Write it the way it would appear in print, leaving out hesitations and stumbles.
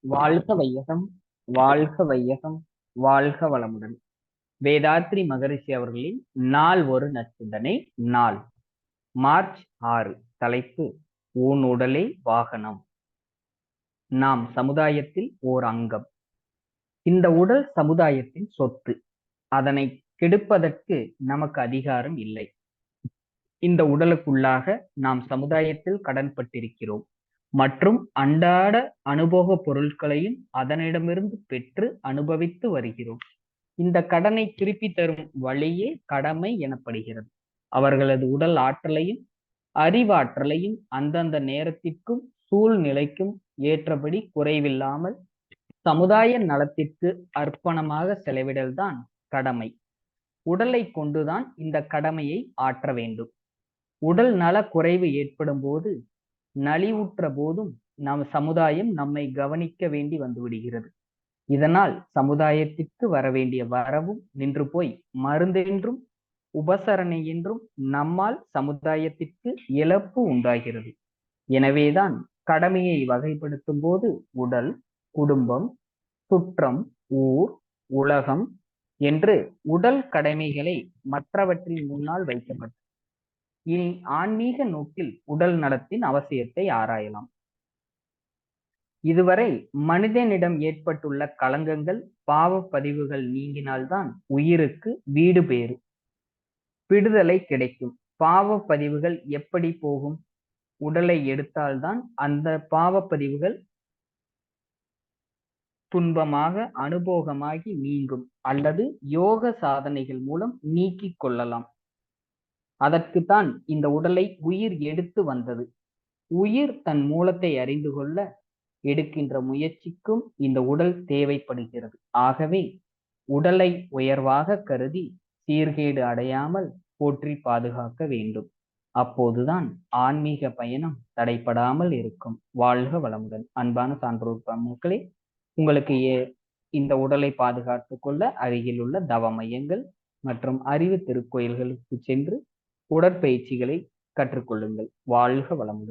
வாழ்க வையகம், வாழ்க வையகம், வாழ்க வளமுடன். வேதாத்ரி மகரிஷி அவர்களின் நாள் ஒரு நற்சிந்தனை நாள் மார்ச் 6. தலைப்பு ஊன் உடலே வாகனம். நாம் சமுதாயத்தில் ஓர் அங்கம். இந்த உடல் சமுதாயத்தின் சொத்து. அதனை கெடுப்பதற்கு நமக்கு அதிகாரம் இல்லை. இந்த உடலுக்குள்ளாக நாம் சமுதாயத்தில் கடன்பட்டிருக்கிறோம் மற்றும் அன்றாட அனுபவ பொருட்களையும் அதனிடமிருந்து பெற்று அனுபவித்து வருகிறோம். இந்த கடனை திருப்பி தரும் வழியே கடமை எனப்படுகிறது. அவர்களது உடல் ஆற்றலையும் அறிவாற்றலையும் அந்தந்த நேரத்திற்கும் சூழ்நிலைக்கும் ஏற்றபடி குறைவில்லாமல் சமுதாய நலத்திற்கு அர்ப்பணமாக செலவிடல்தான் கடமை. உடலை கொண்டுதான் இந்த கடமையை ஆற்ற வேண்டும். உடல் நல குறைவு ஏற்படும் போது, நலிவுற்ற போதும் நம் சமுதாயம் நம்மை கவனிக்க வேண்டி வந்துவிடுகிறது. இதனால் சமுதாயத்திற்கு வரவேண்டிய வரவும் நின்று போய் மருந்தென்றும் உபசரணை என்றும் நம்மால் சமுதாயத்திற்கு இழப்பு உண்டாகிறது. எனவேதான் கடமையை வகைப்படுத்தும் போது உடல், குடும்பம், சுற்றம், ஊர், உலகம் என்று உடல் கடமைகளை மற்றவற்றின் முன்னால் வைக்கப்பட்டது. இனி ஆன்மீக நோக்கில் உடல் நலத்தின் அவசியத்தை ஆராயலாம். இதுவரை மனிதனிடம் ஏற்பட்டுள்ள களங்கங்கள், பாவ பதிவுகள் நீங்கினால்தான் உயிருக்கு வீடு பேறு, விடுதலை கிடைக்கும். பாவ பதிவுகள் எப்படி போகும்? உடலை எடுத்தால்தான் அந்த பாவ பதிவுகள் துன்பமாக அனுபவமாகி நீங்கும், அல்லது யோக சாதனைகள் மூலம் நீக்கிக் கொள்ளலாம். அதற்குத்தான் இந்த உடலை உயிர் எடுத்து வந்தது. உயிர் தன் மூலத்தை அறிந்து கொள்ள எடுக்கின்ற முயற்சிக்கும் இந்த உடல் தேவைப்படுகிறது. ஆகவே உடலை உயர்வாக கருதி சீர்கேடு அடையாமல் போற்றி பாதுகாக்க வேண்டும். அப்போதுதான் ஆன்மீக பயணம் தடைபடாமல் இருக்கும். வாழ்க வளமுடன். அன்பான சான்றோர் மக்களே, உங்களுக்கு இந்த உடலை பாதுகாத்துக் கொள்ள அருகில் உள்ள தவ மையங்கள் மற்றும் அறிவு திருக்கோயில்களுக்கு சென்று உடற்பயிற்சிகளை கற்றுக்கொள்ளுங்கள். வாழ்க வளமுடன்.